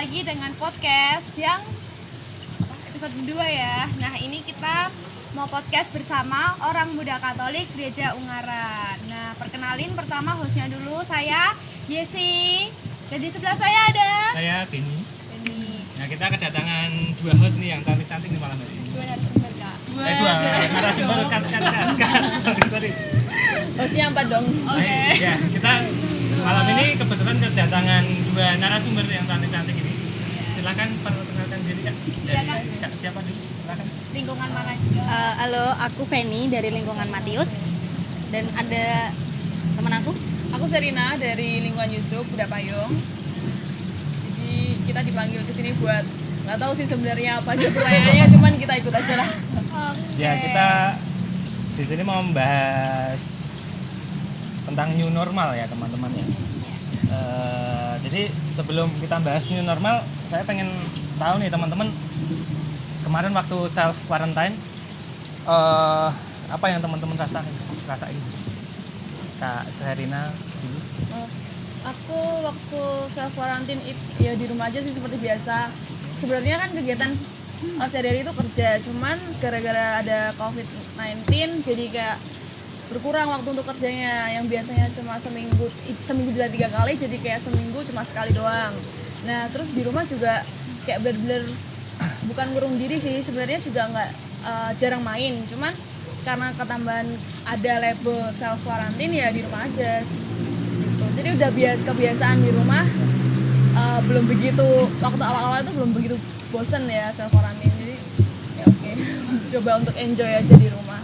lagi dengan podcast yang episode 2 ya. Nah, ini kita mau podcast bersama orang muda Katolik Gereja Ungaran. Nah, perkenalin pertama hostnya dulu, saya Yesi. Dan di sebelah saya ada Saya Benny. Nah, kita kedatangan dua host nih yang cantik-cantik nih malam hari ini. dua narasumber Kak. Dua narasumber sorry. Hostnya 4 dong. Oke. Ya, kita malam ini kebetulan kedatangan dua narasumber yang cantik-cantik ini. Silakan perkenalkan diri Kak. Iya, Kak. Kak siapa dulu? Silakan. Lingkungan mana juga? Halo, aku Feni dari lingkungan Matius dan ada teman aku. Aku Serina dari lingkungan Yusuf, Budak Payung. Jadi kita dipanggil ke sini buat nggak tahu sih sebenarnya apa aja pertanyaannya, cuman kita ikut aja lah. Ya, kita di sini mau membahas tentang new normal ya teman-teman ya. Jadi sebelum kita bahas new normal, saya pengen tahu nih teman-teman, kemarin waktu self quarantine apa yang teman-teman rasain? Kak Serina dulu. Aku waktu self quarantine ya di rumah aja sih seperti biasa. Sebenarnya kan kegiatan sehari-hari itu kerja, cuman gara-gara ada COVID-19 jadi kayak berkurang waktu untuk kerjanya. Yang biasanya cuma seminggu bisa 3 kali, jadi kayak seminggu cuma sekali doang. Nah, terus di rumah juga kayak bener-bener bukan ngurung diri sih, sebenarnya juga nggak jarang main, cuman karena ketambahan ada label self quarantine ya di rumah aja gitu. Jadi udah kebiasaan di rumah, belum begitu, waktu awal-awal itu belum begitu bosen ya self quarantine, jadi ya oke. Coba untuk enjoy aja di rumah.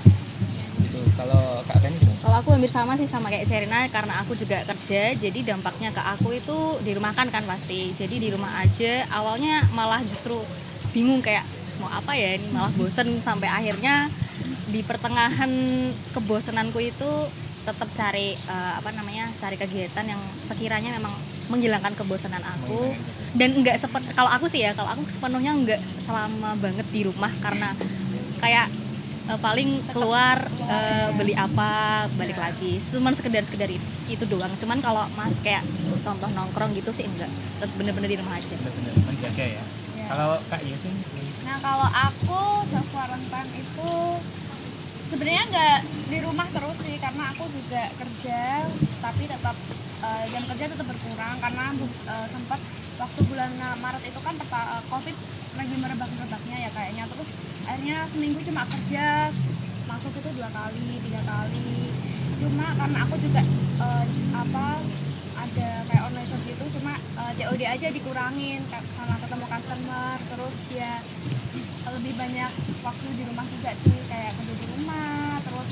Gitu. Kalau Kak Feni gimana? Kalau aku hampir sama sih sama kayak Serina, karena aku juga kerja, jadi dampaknya ke aku itu di rumah kan pasti. Jadi di rumah aja, awalnya malah justru bingung kayak mau apa ya, ini malah bosen sampai akhirnya di pertengahan kebosananku itu tetap cari cari kegiatan yang sekiranya memang menghilangkan kebosanan aku. Dan enggak kalau aku sepenuhnya enggak selama banget di rumah, karena kayak paling keluar beli apa balik lagi, cuman sekedar itu doang. Cuman kalau mas kayak contoh nongkrong gitu sih enggak, tetap bener-bener di rumah aja. Benar-benar menjaga ya. Kalau Kak Yusin? Nah, kalau aku self quarantine itu sebenarnya nggak di rumah terus sih, karena aku juga kerja, tapi tetap jam kerja tetap berkurang karena sempat waktu bulan Maret itu kan COVID lagi merebak-rebaknya ya kayaknya. Terus akhirnya seminggu cuma kerja, masuk itu 2 kali 3 kali. Cuma karena aku juga ada kayak online shop gitu, cuma COD aja dikurangin sama ketemu customer. Terus ya lebih banyak waktu di rumah juga sih, kayak kerja di rumah, terus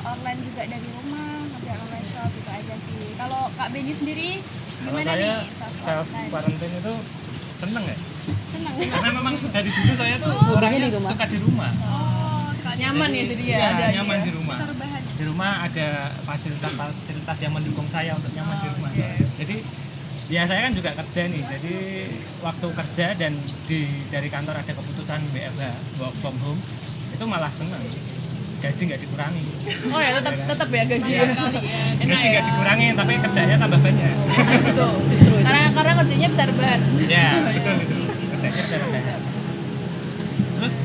online juga dari rumah, ngerjain online shop gitu aja sih. Kalau Kak Benny sendiri Kalau gimana saya nih self quarantine itu seneng ya. seneng? Karena memang dari dulu saya tuh Orangnya orangnya di rumah. suka di rumah. Nyaman ya jadi ya, Iya, ada nyaman ya. di rumah. Rebahan. Di rumah ada fasilitas yang mendukung saya untuk nyaman di rumah. Jadi ya saya kan juga kerja nih. Jadi waktu kerja dan dari kantor ada keputusan WFH, work from home, itu malah seneng. Gaji nggak dikurangi. Oh ya, tetap ya gaji ya. Enak Gaji ya. nggak dikurangi, tapi kerjanya tambah banyak. Gitu. Justru itu. Karena kerjanya bisa rebahan. Ya, betul. Kerjanya bisa banyak. Terus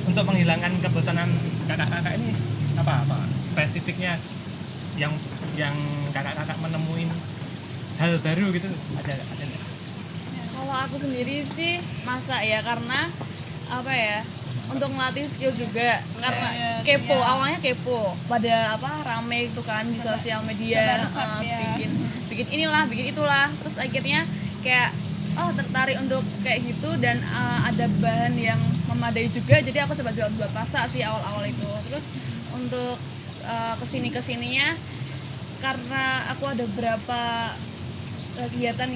untuk menghilangkan kebosanan kakak-kakak ini apa spesifiknya yang kakak-kakak menemuin hal baru gitu, ada nggak? Kalau aku sendiri sih masak ya, karena apa ya, untuk ngelatih skill juga, karena kepo, awalnya kepo pada rame itu kan di sosial media, Coba resep ya. bikin inilah bikin itulah, terus akhirnya kayak tertarik untuk kayak gitu, dan ada bahan yang memadai juga, jadi aku coba buat masak sih awal-awal itu. Terus untuk kesininya karena aku ada beberapa kegiatan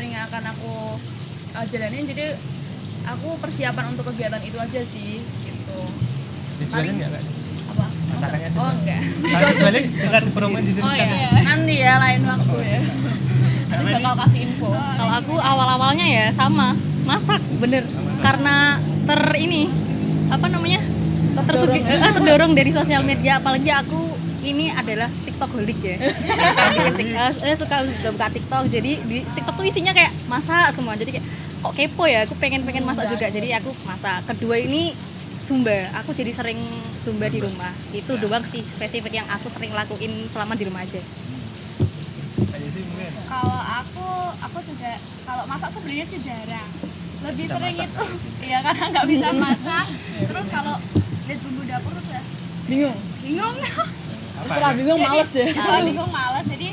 yang akan aku jalanin, jadi aku persiapan untuk kegiatan itu aja sih gitu. Dijualin nggak Kak? Apa? Masakannya Oh enggak. Kalau dijualin bisa dipromoin di sini. Oh iya, nanti ya lain waktu ya. Nanti bakal kasih info. Kalau aku awal-awalnya ya sama masak bener, karena terdorong dari sosial media. Apalagi aku ini adalah TikTok-holic ya. Suka buka TikTok. Jadi di TikTok tuh isinya kayak masak semua. Jadi kayak kok kepo ya, aku pengen masak juga. Jadi aku masak. Kedua ini Zumba. Aku jadi sering Zumba di rumah. Itu doang sih spesifik yang aku sering lakuin selama di rumah aja. Ayo sih mungkin. Kalau aku juga kalau masak sebenarnya sih jarang. Lebih Bisa sering masak itu nggak sih? iya karena nggak bisa masak. Terus kalau lihat bumbu dapur udah Bingung. bingung. Setelah bingung males ya. Setelah bingung malas. Jadi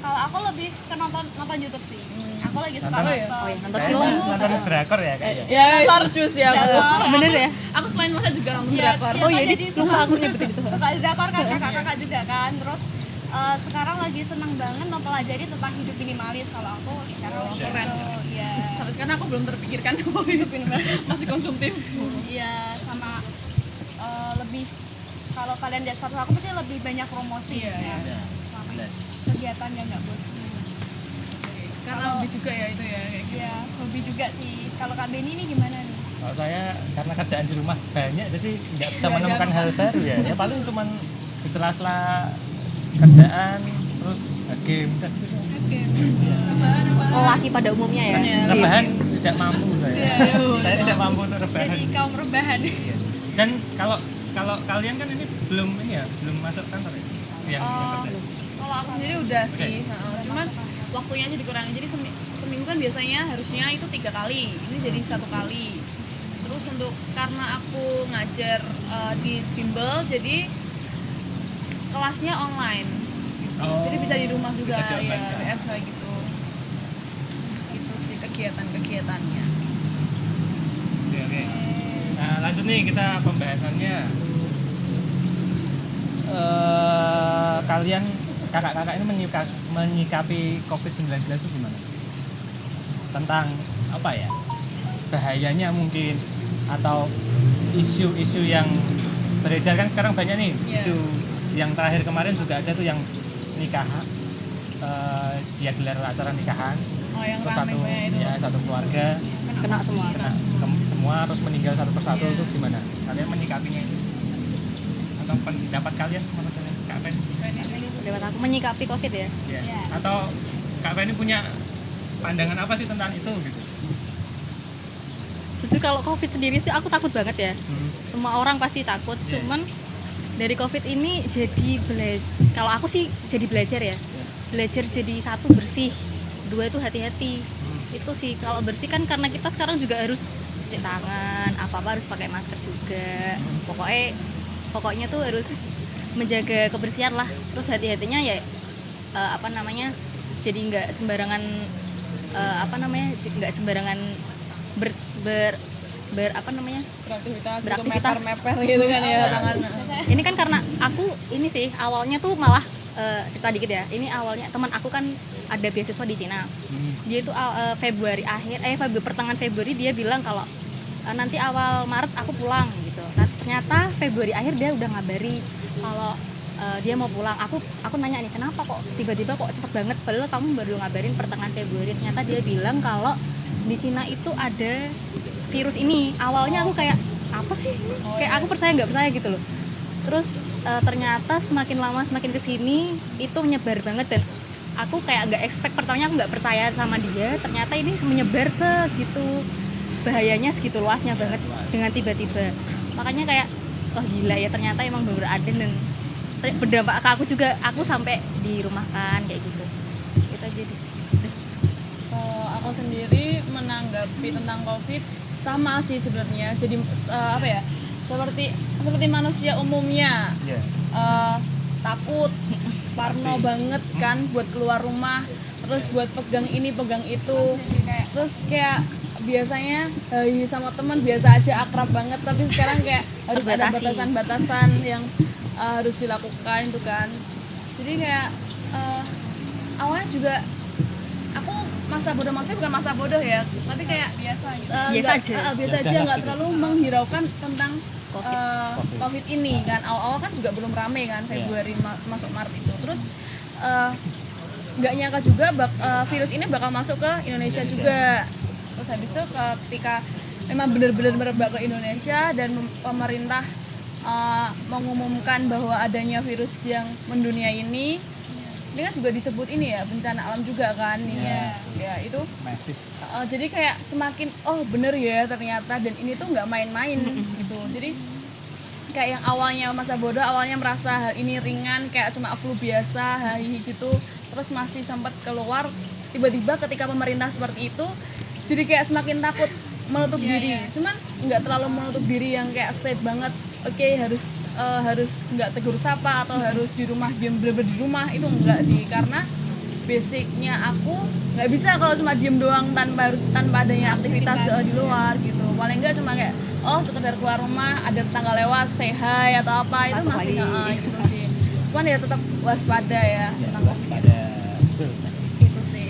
kalau aku lebih ke nonton YouTube sih. Aku lagi suka Nonton- nonton. Oh iya, nonton Kayak film. nonton drakor ya kayaknya. Ya, search ya aku. Bener ya? Aku selain masak juga nonton Iya, drakor. iya, Oh iya, kan, jadi lupa aku nyebutin itu. suka drakor kan kakak-kakak juga kan. Terus sekarang lagi seneng banget mempelajari tentang hidup minimalis. Kalau aku sekarang keren. Iya. Sampai sekarang aku belum terpikirkan mau hidupin masih konsumtif. Iya sama lebih kalau kalian lihat status aku pasti lebih banyak promosi Iya, ya. iya. Selama Jelas. kegiatan yang nggak bosan. Karena hobi juga ya itu ya kayak gitu. Iya, hobi juga sih. Kalau Kak Beni ini gimana nih? Kalau saya karena kerjaan di rumah banyak jadi nggak bisa Beragam. menemukan hal baru ya. Ya paling cuman di sela-sela kerjaan terus game kan. Lelaki pada umumnya ya. Iya. Rebahan tidak mampu saya. Iya. Saya tidak mampu untuk rebahan. Jadi kaum rebahan. Iya. Dan kalau kalian kan ini belum masuk kantor ya? Yang kerja. Kalau aku sendiri udah Oke. sih, cuman waktunya aja dikurangi. Jadi seminggu kan biasanya harusnya itu 3 kali, ini jadi 1 kali. Terus karena aku ngajar di bimbel, jadi kelasnya online. Oh, Jadi bisa di rumah juga bisa di ya, online, kan? WFH gitu. Itu sih kegiatan-kegiatannya. Oke. Nah, lanjut nih kita pembahasannya. Kalian kakak-kakak ini menyikapi COVID-19 itu gimana? Tentang apa ya? Bahayanya mungkin atau isu-isu yang beredar kan sekarang banyak nih. Iya. Isu yang terakhir kemarin juga ada tuh yang nikah. Dia gelar acara nikahan. Oh yang Terus rame banyak itu. satu keluarga Kena semua. semua terus meninggal satu persatu Iya. itu gimana? Kalian menyikapinya itu? Atau pendapat kalian menurut kalian? Kak Fen? Pendapat aku menyikapi COVID ya. Ya. Iya. Atau Kak Fen ini punya pandangan apa sih tentang itu gitu? Jujur kalau COVID sendiri sih aku takut banget ya. Hmm. Semua orang pasti takut. Iya. Cuman dari COVID ini jadi kalau aku sih jadi belajar ya. Belajar jadi satu bersih, dua itu hati-hati. Itu sih kalau bersih kan karena kita sekarang juga harus cuci tangan, apa-apa harus pakai masker juga. Pokoknya tuh harus menjaga kebersihan lah. Terus hati-hatinya ya jadi nggak sembarangan nggak sembarangan Beraktivitas, gitu, Beraktivitas. meper gitu kan ya Iya. tangan. ini kan karena aku ini sih awalnya tuh malah cerita dikit ya. Ini awalnya teman aku kan ada beasiswa di Cina. Dia itu pertengahan Februari dia bilang kalau nanti awal Maret aku pulang gitu. Nah, ternyata Februari akhir dia udah ngabari kalau dia mau pulang. Aku nanya nih kenapa kok tiba-tiba kok cepet banget padahal kamu baru ngabarin pertengahan Februari. Ternyata dia bilang kalau di Cina itu ada virus ini. Awalnya aku kayak apa sih? Kayak aku percaya nggak percaya gitu loh. Terus ternyata semakin lama semakin kesini itu menyebar banget dan aku kayak nggak expect, pertamanya aku nggak percaya sama dia, ternyata ini menyebar segitu bahayanya, segitu luasnya banget dengan tiba-tiba. Makanya kayak wah gila ya, ternyata emang bener-bener ada dan berdampak ke aku juga, aku sampai dirumahkan kayak gitu. Itu aja deh. Kalau aku sendiri menanggapi tentang COVID sama sih sebenarnya. Jadi seperti manusia umumnya Iya. takut, parno Pasti. banget kan buat keluar rumah, terus buat pegang ini pegang itu, terus kayak biasanya sama teman biasa aja akrab banget, tapi sekarang kayak harus ada Terbatasi. batasan-batasan yang harus dilakukan itu kan. Jadi kayak awalnya juga aku masa bodoh, maksudnya bukan masa bodoh ya, tapi kayak Biasa gitu. Biasa aja. biasa Ya aja, udahlah nggak gitu. terlalu menghiraukan tentang COVID. COVID ini kan. Awal-awal kan juga belum rame kan, Februari masuk Maret itu. Terus nggak nyangka juga virus ini bakal masuk ke Indonesia juga. Terus habis itu ketika memang benar-benar merebak ke Indonesia dan pemerintah mengumumkan bahwa adanya virus yang mendunia ini kan juga disebut ini ya bencana alam juga kan. Iya. Ya itu Masif. jadi kayak semakin bener ya ternyata, dan ini tuh nggak main-main gitu. Jadi kayak yang awalnya masa bodoh, awalnya merasa hal ini ringan kayak cuma flu biasa, hahi gitu, terus masih sempat keluar, tiba-tiba ketika pemerintah seperti itu jadi kayak semakin takut menutup diri. Cuman nggak terlalu menutup diri yang kayak straight banget, oke, harus nggak tegur sapa atau harus di rumah, diam bener-bener di rumah, itu enggak sih. Karena basicnya aku nggak bisa kalau cuma diem doang tanpa adanya aktivitas di luar gitu. Paling nggak cuma kayak sekedar keluar rumah, ada tetangga lewat say hi atau apa, itu Masuk masih lagi. gitu sih. Cuman ya tetap waspada ya Ya, tentang COVID. waspada. Betul. Itu sih.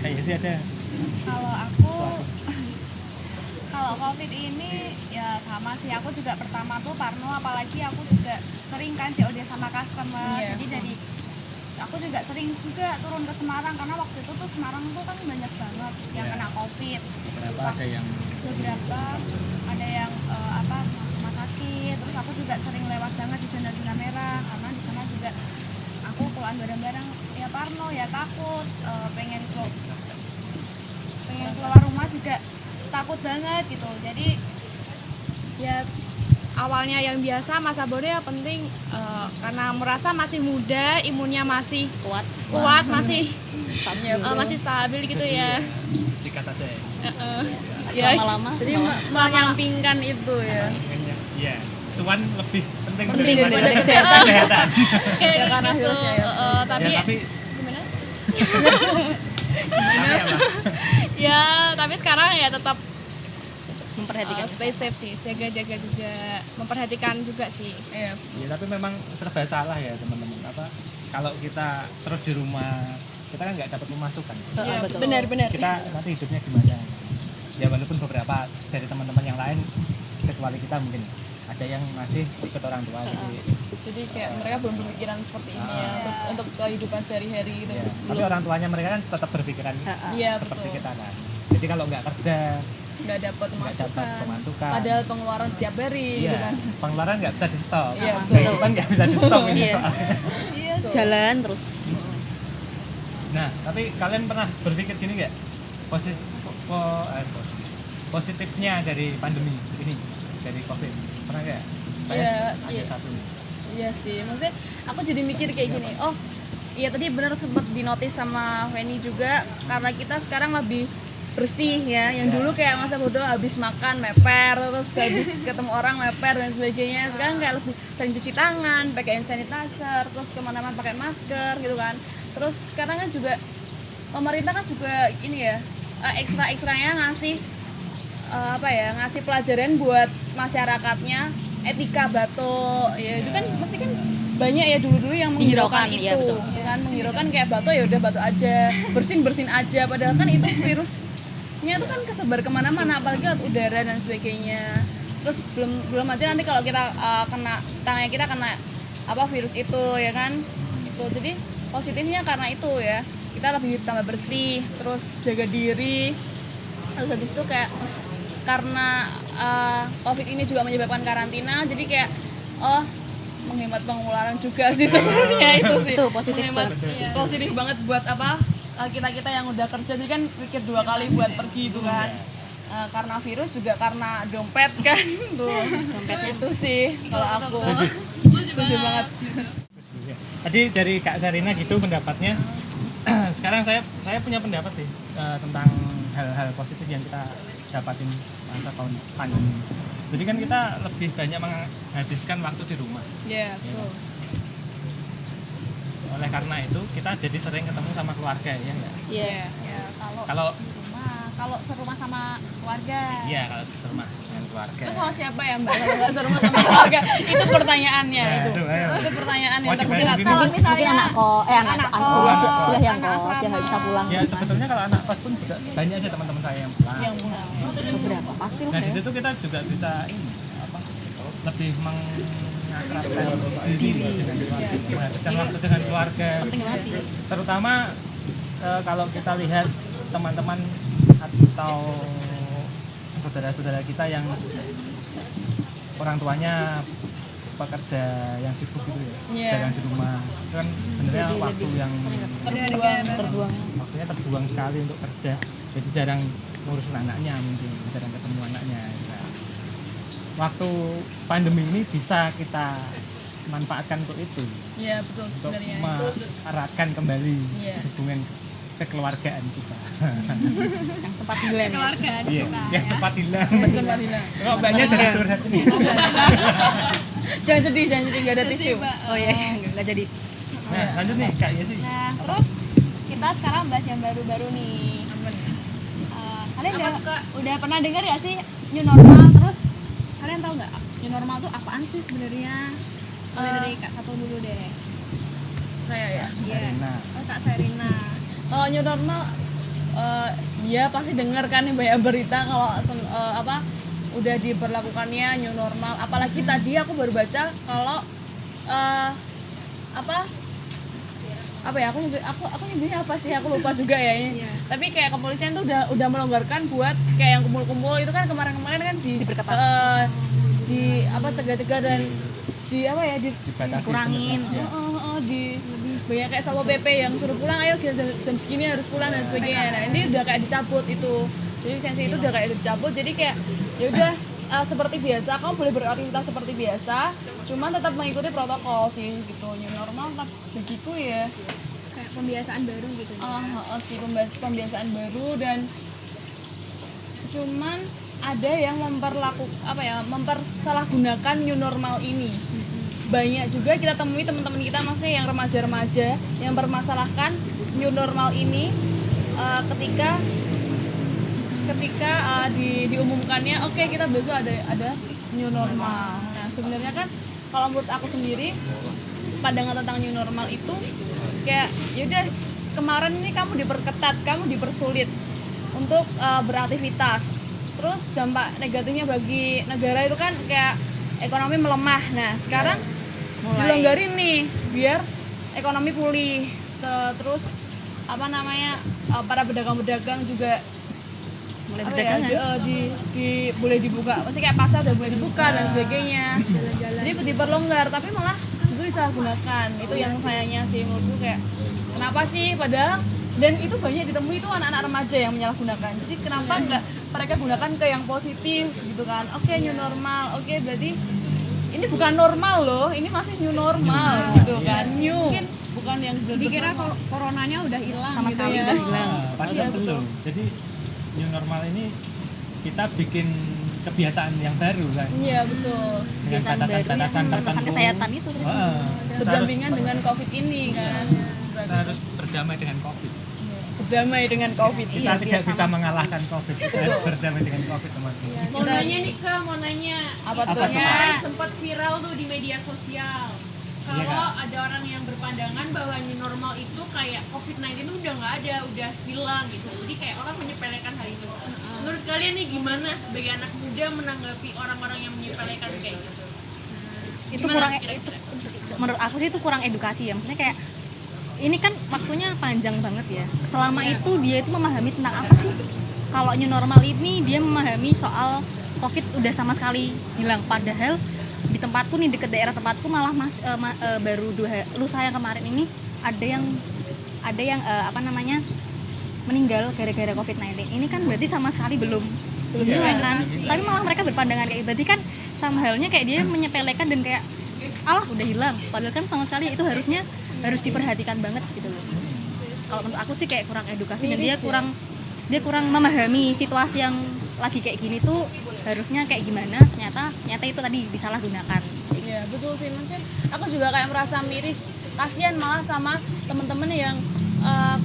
Kayak gitu ada Kalau aku sesuatu. kalau COVID ini ya sama sih, aku juga pertama tuh parno, apalagi aku juga sering kan COD sama customer. Iya. Jadi dari aku juga sering juga turun ke Semarang karena waktu itu tuh Semarang tuh kan banyak banget yang Iya. kena COVID. Beberapa ada yang Beberapa ada yang masuk rumah sakit. Terus aku juga sering lewat banget di zona merah karena di sana juga aku keluar bareng-bareng ya parno ya takut, pengen keluar rumah juga takut banget gitu. Jadi ya awalnya yang biasa masa bodoh ya penting, karena merasa masih muda, imunnya masih kuat, masih masih stabil gitu ya. sikat aja ya. Ya, Lama-lama Jadi menyampingkan itu ya. Iya, cuan lebih penting daripada kesehatan. kayak Ya, karena gitu. virusnya ya. Tapi Ya, tapi gimana? tapi apa? Ya, tapi sekarang ya tetap memperhatikan stay safe sih, jaga-jaga juga, memperhatikan juga sih. Iya. Ya, tapi memang serba salah ya teman-teman. Kalau kita terus di rumah, kita kan nggak dapat pemasukan. Iya, betul. Benar-benar. Kita nanti hidupnya gimana? Ya walaupun beberapa dari teman-teman yang lain, kecuali kita mungkin ada yang masih ikut orang tua. Jadi kayak mereka belum berpikiran seperti ini ya untuk kehidupan sehari-hari gitu. Ya, tapi orang tuanya mereka kan tetap berpikiran Iya, seperti betul. kita kan. Jadi kalau nggak kerja, Nggak dapat nggak dapat pemasukan. Padahal pengeluaran setiap hari gitu Iya, kan. pengeluaran nggak bisa di stop. Iya, Kehidupan nggak bisa di stop ini Iya. soalnya. Iya. jalan terus. Nah, tapi kalian pernah berpikir gini nggak? Positifnya dari pandemi ini, dari COVID, pernah nggak? Iya, Ada iya. satu. Iya sih, maksudnya aku jadi mikir kayak gini, iya tadi benar sempat dinotis sama Feni juga, karena kita sekarang lebih bersih ya, yang dulu kayak masa bodoh habis makan meper, terus habis ketemu orang meper dan sebagainya. Sekarang kayak lebih sering cuci tangan, pakai hand sanitizer, terus kemana-mana pakai masker gitu kan. Terus sekarang kan juga pemerintah kan juga ini ya, ekstra-ekstranya ngasih ngasih pelajaran buat masyarakatnya, etika batuk ya. Itu kan pasti kan banyak ya dulu-dulu yang menghiraukan Menghiraukan, itu iya, betul. ya kan, menghiraukan kayak batuk ya udah batuk aja, bersin aja, padahal kan itu virusnya tuh kan kesebar kemana-mana, apalagi lewat udara dan sebagainya. Terus belum aja nanti kalau kita kena tangannya kita kena virus itu ya kan. Itu jadi positifnya karena itu ya, kita lebih tambah bersih, terus jaga diri. Terus habis itu kayak karena COVID ini juga menyebabkan karantina, jadi kayak menghemat pengeluaran juga sih sebenarnya itu sih. Itu positif Menghemat, banget. iya, positif banget buat kita yang udah kerja, jadi kan pikir 2 kali buat pergi itu kan. Karena virus juga karena dompet kan tuh. Dompetnya itu sih kalau aku setuju banget. Tadi dari Kak Sarina gitu pendapatnya. Sekarang saya punya pendapat sih tentang hal-hal positif yang kita dapatin masa tahun pandemi. Jadi kan kita lebih banyak menghabiskan waktu di rumah. Iya, Ya. betul. Oleh karena itu kita jadi sering ketemu sama keluarga ya nggak? Iya. Ya, kalau Kalau di rumah, kalau serumah sama keluarga. iya kalau serumah dengan keluarga. Terus sama siapa ya Mbak? Kalau nggak serumah sama keluarga, itu pertanyaannya Nah, itu. itu, ayo. Itu pertanyaan yang Mau dibahas tersirat. begini? Kalau Mungkin misalnya anak anak kuliah kos, kuliah yang anak kos yang nggak bisa asrama. pulang. Ya sebetulnya kalau anak kos pun juga banyak sih teman-teman saya yang pulang. Yang pulang. Beberapa pasti lah Nah di ya. situ kita juga bisa lebih mengakrabkan diri dengan keluarga, menghabiskan waktu dengan keluarga. Penting banget sih. Terutama kalau kita lihat teman-teman atau saudara-saudara kita yang orang tuanya pekerja yang sibuk gitu ya, Iya. jarang di rumah, itu kan sebenarnya Jadi waktu lebih yang sering terbuang. waktunya terbuang sekali untuk kerja, jadi jarang ngurusin anaknya, mungkin jarang ketemu anaknya. Nah, waktu pandemi ini bisa kita manfaatkan untuk itu, Iya betul untuk sebenarnya. mengeratkan kembali Iya. hubungan kekeluargaan kita. yang sempat hilang. keluargaan Iya, kita yang sempat hilang. Sempat hilang. Kok banyak dari curhat ini? Jangan sedih, nggak ada tisu. Oh iya, nggak jadi. Nah, lanjut nih Kak Yesi. nah terus kita sekarang bahas yang baru-baru nih. Kalian udah pernah dengar ya sih new normal? Terus kalian tahu nggak new normal tuh apaan sih sebenarnya? Mulai dari Kak Satu dulu deh. Saya ya. Iya. Nah, Oh, Kak Serina. Kalau new normal, ya pasti dengar kan nih banyak berita kalau udah diberlakukannya new normal. Apalagi tadi aku baru baca kalau apa ya aku nyebutnya apa sih, aku lupa juga ya ini. Iya. Tapi kayak kepolisian tuh udah melonggarkan buat kayak yang kumpul-kumpul itu kan kemarin-kemarin kan Diperketat. di cegah-cegah dan dibatasi Dikurangin. teman-teman. Ya. di banyak kayak satpol pp yang suruh pulang, ayo jam segini harus pulang dan sebagainya. Nah ini udah kayak dicabut itu, jadi lisensi itu udah kayak dicabut, jadi kayak ya udah seperti biasa, kamu boleh beraktivitas seperti biasa, cuman tetap mengikuti protokol sih gitu. New normal bagiku ya Kayak pembiasaan baru gitu. sih pembiasaan baru. Dan cuman ada yang mempersalahgunakan new normal ini. Banyak juga kita temui teman-teman kita maksudnya yang remaja-remaja yang bermasalahkan new normal ini ketika diumumkannya oke, kita besok ada new normal. Nah sebenarnya kan kalau menurut aku sendiri pandangan tentang new normal itu kayak yaudah, kemarin ini kamu diperketat, kamu dipersulit untuk beraktivitas, terus dampak negatifnya bagi negara itu kan kayak ekonomi melemah. Nah sekarang dilonggarin nih biar ekonomi pulih. Terus para pedagang-pedagang juga Mulai apa ya, berdagangan. boleh dibuka, maksudnya kayak pasar udah boleh dibuka dan sebagainya. Jadi diperlonggar, tapi malah justru disalahgunakan. Itu yang sayangnya sih menurutku, kayak kenapa sih, padahal dan itu banyak ditemui itu anak-anak remaja yang menyalahgunakan. Jadi kenapa nggak mereka gunakan ke yang positif gitu kan? Oke, new normal, oke berarti ini bukan normal loh, ini masih new normal gitu kan, new, bukan yang Dikira kalau coronanya udah hilang Sama gitu sekali ya. udah hilang. Nah, padahal Iya, belum. Jadi new normal ini kita bikin kebiasaan yang baru kan, Iya betul, dengan Kebiasaan baru yang batasan-batasan batasan kesehatan itu. berdampingan dengan COVID ini kan. Kita harus berdamai dengan COVID. Berdamai dengan COVID. Kita Iya, tidak biar bisa sama- mengalahkan COVID. Kita harus berdamai dengan COVID, teman-teman. Mau nanya nih Kak, mau nanya. Apa Apa tuh? tuh, Kemarin sempat viral tuh di media sosial. Iya, Kalau Kak. ada orang yang berpandangan bahwa new normal itu kayak COVID-19 itu udah nggak ada, udah hilang gitu. Jadi kayak orang menyepelekan hal itu. Menurut kalian nih gimana sebagai anak muda menanggapi orang-orang yang menyepelekan kayak gitu? Itu Gimana kurang kira-kira? menurut aku sih itu kurang edukasi ya. Maksudnya kayak ini kan waktunya panjang banget ya. Selama itu dia itu memahami tentang apa sih? Kalau new normal ini dia memahami soal COVID udah sama sekali hilang, padahal di tempatku nih, deket daerah tempatku malah baru lusa yang kemarin ini ada yang meninggal gara-gara COVID-19. Ini kan berarti sama sekali belum hilang kan. Tapi malah mereka berpandangan kayak berarti kan sama halnya kayak dia menyepelekan dan kayak alah udah hilang. Padahal kan sama sekali itu harus diperhatikan banget gitu loh. Kalau menurut aku sih kayak kurang edukasi dan dia kurang memahami situasi yang lagi kayak gini tuh harusnya kayak gimana. Ternyata itu tadi disalahgunakan. Iya betul sih, maksudnya aku juga kayak merasa miris, kasihan malah sama temen-temen yang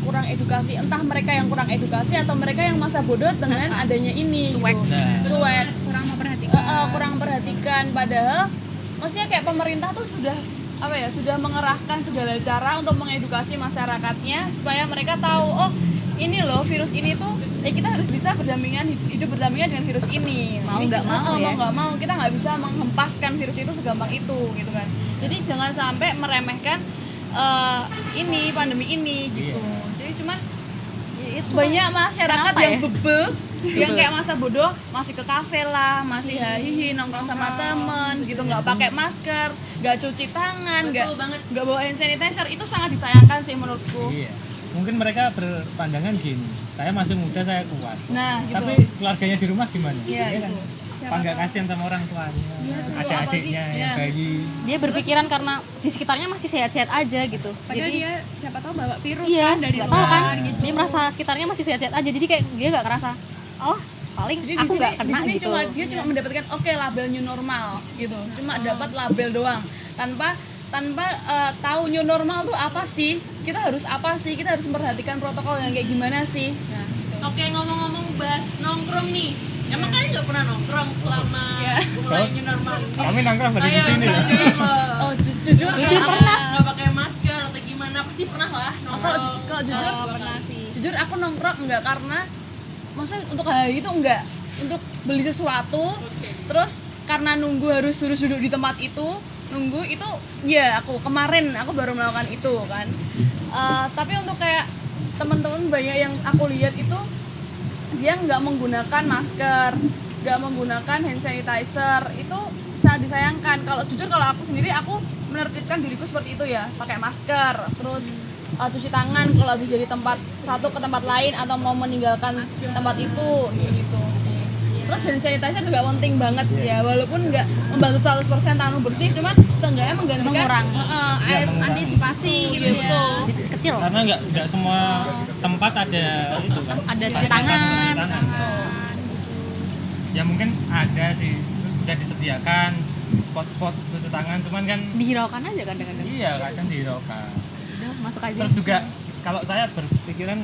kurang edukasi, entah mereka yang kurang edukasi atau mereka yang masa bodoh dengan adanya ini Cuek. gitu. Nah. Cuek, Kurang memperhatikan. kurang perhatikan, padahal maksudnya kayak pemerintah tuh sudah mengerahkan segala cara untuk mengedukasi masyarakatnya supaya mereka tahu, oh ini loh virus ini tuh kita harus bisa hidup berdampingan dengan virus ini. Mau nggak mau ya. Mau nggak mau kita nggak bisa menghempaskan virus itu segampang itu gitu kan. Jadi jangan sampai meremehkan pandemi ini gitu. Jadi cuman Ya, itu banyak masyarakat Kenapa yang ya? bebel yang kayak masa bodoh masih ke kafe lah, masih hahihi nongkrong sama temen gitu, nggak pakai masker, nggak cuci tangan, Betul banget. nggak bawa hand sanitizer, itu sangat disayangkan sih menurutku. Iya. Mungkin mereka berpandangan gini, saya masih muda, saya kuat. Nah gitu. Tapi keluarganya di rumah gimana? Iya, Dia kan itu. apa nggak kasihan sama orang tuanya, ada adiknya apalagi- yang iya. bayi. Dia berpikiran karena di sekitarnya masih sehat-sehat aja gitu. Padahal Jadi dia siapa tahu bawa virus iya, kan dari nggak tahu kan. luar gitu. Dia merasa sekitarnya masih sehat-sehat aja. Jadi kayak dia nggak ngerasa, oh paling Jadi aku nggak di kena sini gitu. dia cuma mendapatkan oke label new normal gitu, cuma dapat label doang tanpa tahu new normal tuh apa sih, kita harus apa sih, kita harus memperhatikan protokol yang kayak gimana sih. Nah, gitu. Oke, ngomong-ngomong bahas nongkrong nih. Emang kalian nggak pernah nongkrong selama mulai new normal ini? Kami nongkrong dari Ayo, sini. jujur loh. Oh jujur pernah nggak pakai masker atau gimana? Pasti pernah lah nongkrong. kalau jujur Pernah sih. jujur aku nongkrong enggak karena maksudnya untuk hari itu enggak, untuk beli sesuatu terus karena nunggu harus duduk di tempat itu, nunggu itu ya kemarin aku baru melakukan itu kan. Tapi untuk kayak teman-teman banyak yang aku lihat itu dia nggak menggunakan masker, nggak menggunakan hand sanitizer, itu sangat disayangkan. Kalau jujur kalau aku sendiri aku menertibkan diriku seperti itu ya, pakai masker, terus cuci tangan kalau habis dari tempat satu ke tempat lain atau mau meninggalkan tempat itu gitu sih. Terus hand sanitizer juga penting banget ya, walaupun nggak membantu 100% tangan bersih, cuman seenggaknya menggantikan Mengurangi. air mengurangi. antisipasi gitu ya. Jadi kecil. Karena nggak semua tempat ada itu kan. Ada cuci fasilitas tangan. cuci tangan. Ya mungkin ada sih, sudah disediakan spot-spot cuci tangan, cuman kan Dihiraukan aja kadang-kadang. iya kadang dihiraukan. Udah masuk aja. Terus juga kalau saya berpikiran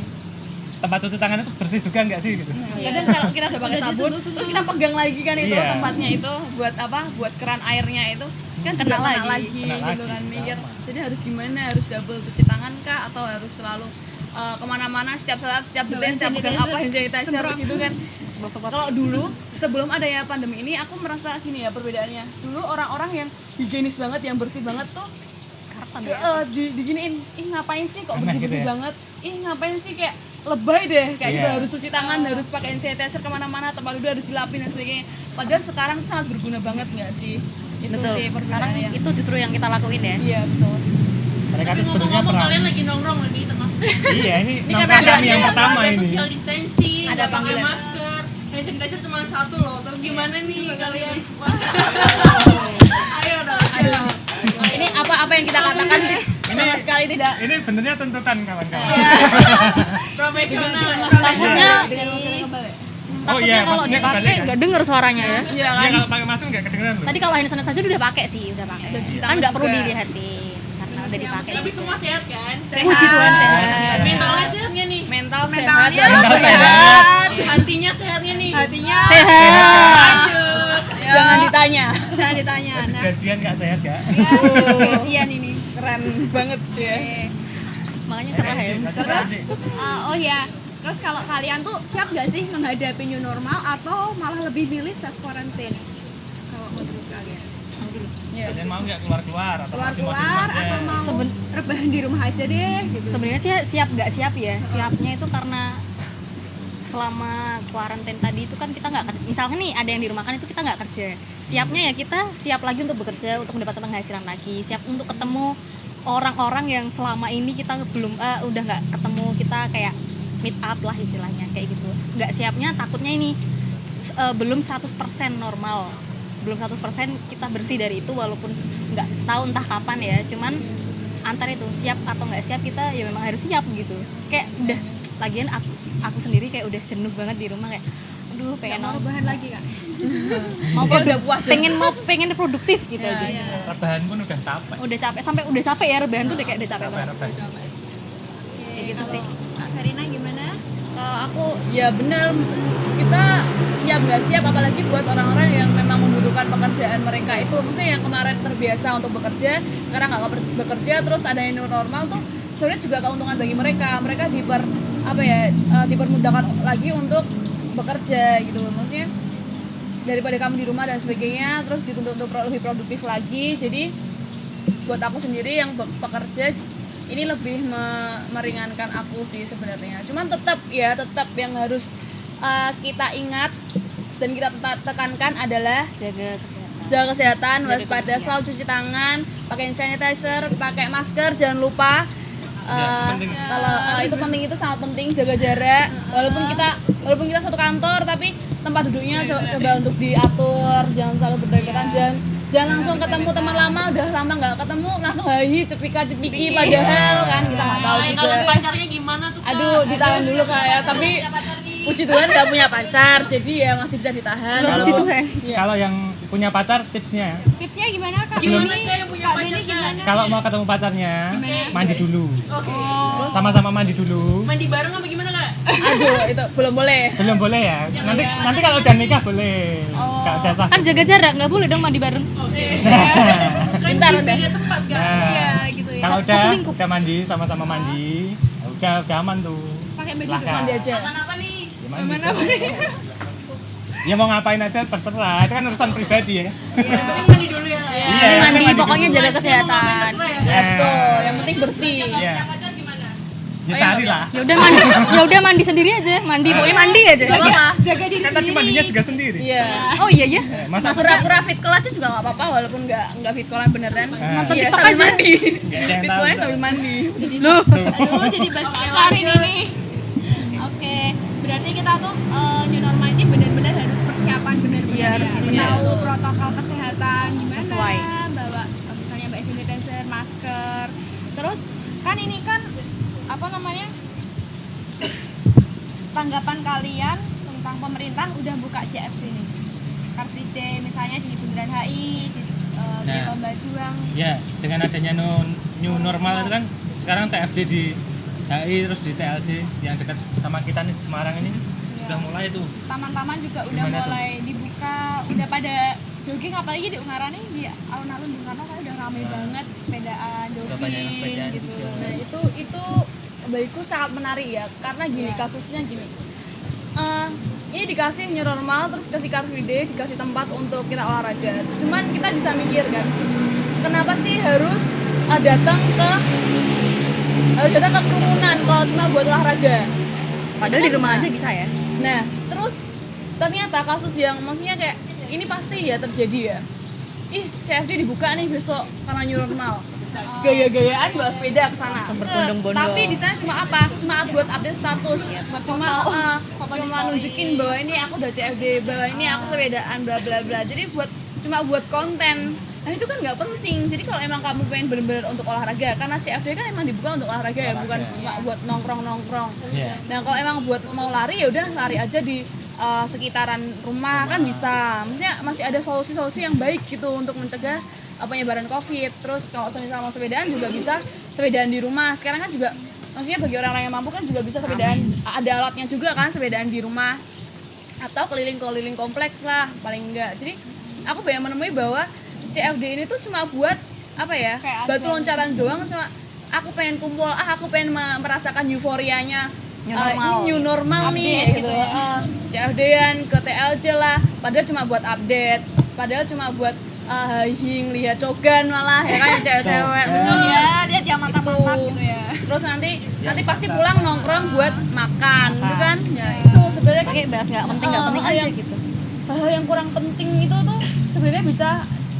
tempat cuci tangan itu bersih juga nggak sih gitu. Kadang kalau kita udah pakai sabun, terus kita pegang lagi kan itu Iya. tempatnya itu buat apa? Buat keran airnya itu kan Kena juga kena lagi. lagi Kena gitu lagi, kan mikir. sama. Jadi harus gimana? Harus double cuci tangan kah atau harus selalu kemana-mana setiap saat, setiap detik, setiap pegang apa hand sanitizer gitu kan. Kalau dulu sebelum adanya pandemi ini aku merasa gini ya perbedaannya. Dulu orang-orang yang higienis banget, yang bersih banget tuh Sekarang pandemi. diginiin, ih ngapain sih kok Aneh bersih-bersih gitu ya? banget, ih ngapain sih kayak lebay deh kayak gitu, Iya. harus cuci tangan, harus pakai hand sanitizer kemana-mana, tempat duduk harus dilapin dan sebagainya. Padahal sekarang itu sangat berguna banget nggak sih? Itu Betul. sih Sekarang perbedaannya. itu justru yang kita lakuin ya. Iya betul. Mereka Tapi tuh sebenarnya ngomong-ngomong perang. kalian lagi nongkrong loh nih termasuk. Iya ini Ini kan nongkrong ada- kami yang ada- pertama ada ini. social distancing, Ada nggak pakai panggilan. masker, hand sanitizer cuma satu loh. Terus gimana nih kalian? Ayo dong. Aduh. Ini apa yang kita katakan sama sekali tidak. Ini benernya tuntutan kawan-kawan. Profesional. Takutnya Oh takutnya iya, kalau maksudnya dipakai kebalik kan? nggak denger suaranya ya. Iya Iya kan? kalau pakai masker nggak kedengeran loh. Tadi kalau hand sanitizer udah pakai sih, udah pakai. Udah cuci Kan tangan nggak perlu juga. dilihatin karena udah dipakai. Tapi semua sehat kan? Puji Tuhan sehat. Mentalnya sehat nggak nih? Mental sehat Mentalnya dan Mental sehat. sehat. Hatinya sehatnya nih? Hatinya Sehat. Lanjut. jangan ditanya. Jangan ditanya. Habis Nah, gajian nggak sehat ya? gajian ini. Keren banget ya. Makanya cerah ya. Terus? Oh ya, terus kalau kalian tuh siap gak sih menghadapi new normal atau malah lebih milih self quarantine? Kalau menurut kalian, Kalian mau nggak keluar-keluar atau masih mau di keluar rumah aja? atau mau rebahan di rumah aja deh? Gitu. Sebenarnya sih siap nggak siap ya. Siapnya itu karena selama kuarantin tadi itu kan kita nggak, misalnya nih ada yang dirumahkan itu kita nggak kerja. Siapnya ya kita siap lagi untuk bekerja, untuk mendapatkan penghasilan lagi, siap untuk ketemu orang-orang yang selama ini kita belum udah nggak ketemu, kita kayak meet up lah istilahnya kayak gitu. Nggak siapnya takutnya ini belum 100% normal, belum 100% kita bersih dari itu, walaupun nggak tahu entah kapan ya, cuman antar itu siap atau nggak siap kita ya memang harus siap gitu. Kayak udah lagian aku sendiri kayak udah jenuh banget di rumah, kayak aduh pengen Mau rebahan lagi kak? mau Kayak udah puas ya. pengen produktif gitu aja. Rebahan pun udah capek. Udah capek, sampai udah capek ya rebahan tuh udah kayak udah capek banget Rebahan. kayak gitu sih. Kak Sarina gimana? Kalau aku ya benar, kita siap nggak siap apalagi buat orang-orang yang memang membutuhkan pekerjaan mereka itu, maksudnya yang kemarin terbiasa untuk bekerja sekarang nggak bekerja, terus ada yang new normal tuh sebenarnya juga keuntungan bagi mereka dipermudahkan lagi untuk bekerja gitu, maksudnya daripada kamu di rumah dan sebagainya terus dituntut untuk lebih produktif lagi. Jadi buat aku sendiri yang pekerja ini lebih meringankan aku sih sebenarnya. Cuman tetap yang harus kita ingat dan kita tekankan adalah Jaga kesehatan. jaga kesehatan, waspada, selalu cuci tangan, pakai hand sanitizer, pakai masker, jangan lupa. Penting. Kalau itu penting, itu sangat penting, jaga jarak. Walaupun kita satu kantor, tapi tempat duduknya coba untuk diatur, jangan selalu berdekatan, jangan langsung ketemu teman lama, udah lama nggak ketemu langsung hahi cepika-cepiki, padahal kan kita nggak tahu juga. Kalau pacarnya gimana tuh Kak? Aduh, ditahan dulu kayak, tapi puji Tuhan nggak punya pacar, jadi ya masih bisa ditahan. Puji Tuhan. Iya. Kalau yang punya pacar tipsnya, Tipsnya gimana Kak? Gimana Beni? Kak yang punya Kak pacar Beni Kak? gimana? kalau mau ketemu pacarnya, mandi dulu. Oke. Sama-sama mandi dulu. Mandi bareng apa gimana Kak? Aduh, itu belum boleh. Belum boleh ya. Nanti kalau udah nikah boleh. Kalau udah sah. Kan jaga jarak, nggak boleh dong mandi bareng. Oke. Kan Bentar, di udah. beda tempat Kak. Nah, gitu ya. kalau Satu lingkup. udah mandi sama-sama mandi, udah aman tuh. Pakai baju Silahkan. Mandi aja. Ya, mandi. Ya mau ngapain aja terserah, itu kan urusan pribadi ya. Yang penting mandi dulu ya Kak. Iya, Ini mandi, mandi pokoknya dulu. jaga kesehatan. Ya betul, yang penting bersih. Iya. Ya cari lah. Ya udah mandi sendiri aja, pokoknya mandi aja. Gak apa-apa. Jaga diri Kan tadi mandinya juga sendiri. Iya. Oh iya ya. Masa Pura-pura fit call aja juga nggak apa-apa, walaupun nggak fit callan beneran. Nonton Iya, TikTok sambil aja. mandi. Nggak ada yang Fit tahu, callnya Kak. sambil mandi. Aduh, jadi bahas pacar ini. Oke, berarti kita tuh new normal ini benar-benar harus persiapan benar-benar. Iya, harus ini. tahu protokol kesehatan gimana. Sesuai. Bawa misalnya bawa sanitizer, masker. Terus kan ini kan apa namanya? Tanggapan kalian tentang pemerintah udah buka CFD nih. Car Free Day misalnya di Bundaran HI, di Nah. Lomba Juang. ya dengan adanya new normal itu kan sekarang CFD di HI terus di TLJ yang dekat sama kita nih di Semarang ini udah mulai tuh. Taman-taman juga udah Gimana tuh? mulai dibuka, udah pada jogging, apalagi di Ungaran nih, di alun-alun Bung Karno kan udah rame banget sepedaan, Udah banyak yang jogging sepedaan gitu. juga. Nah itu bagiku sangat menarik ya, karena gini kasusnya gini. Ini dikasih new normal, terus kasih Car Free Day, dikasih tempat untuk kita olahraga. Cuman kita bisa mikir kan, kenapa sih harus datang ke kerumunan kalau cuma buat olahraga? Padahal di rumah aja bisa ya. Nah, terus ternyata kasus yang maksudnya kayak ini pasti ya terjadi ya. Ih, CFD dibuka nih besok karena new normal. Gaya-gayaan bawa sepeda ke sana. Langsung berbondong-bondong. Tapi di sana cuma apa? Cuma buat update status. Cuma nunjukin bahwa ini aku udah CFD, bahwa ini aku sepedaan bla bla bla. Jadi cuma buat konten. Nah itu kan nggak penting. Jadi kalau emang kamu pengen bener-bener untuk olahraga, karena CFD kan emang dibuka untuk olahraga ya, bukan cuma buat nongkrong-nongkrong. Iya. Nah kalau emang buat mau lari ya udah lari aja di sekitaran rumah kan bisa. Maksudnya masih ada solusi-solusi yang baik gitu untuk mencegah penyebaran COVID. Terus kalau misalnya mau sepedaan juga bisa sepedaan di rumah. Sekarang kan juga maksudnya bagi orang-orang yang mampu kan juga bisa sepedaan. Ada alatnya juga kan sepedaan di rumah atau keliling-keliling kompleks lah paling enggak. Jadi aku banyak menemui bahwa CFD ini tuh cuma buat apa ya? Kayak Batu loncatan doang, cuma aku pengen kumpul, aku pengen merasakan euforianya New normal. ini new normal nih Update gitu. gitu ya. CFD-an ke TLJ lah, padahal cuma buat update, padahal cuma buat hiking, lihat cogan malah ya kan yang cewek-cewek. Cogan. Iya, lihat yang mantap-mantap Itu. gitu ya. Terus nanti pasti pulang nongkrong buat makan, gitu kan? Ya itu sebenarnya kan Kayak bahas nggak penting aja yang- gitu. hal yang kurang penting itu tuh sebenarnya bisa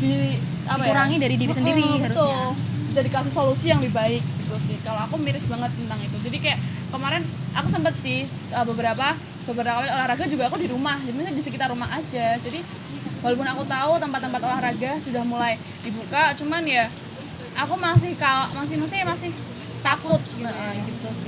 Dikurangi dari diri sendiri harusnya. Bisa dikasih solusi yang lebih baik gitu sih. Kalau aku miris banget tentang itu. Jadi kayak kemarin aku sempet sih beberapa kali olahraga juga aku di rumah, jadi di sekitar rumah aja. Jadi walaupun aku tahu tempat-tempat olahraga sudah mulai dibuka, cuman ya aku masih takut gitu sih.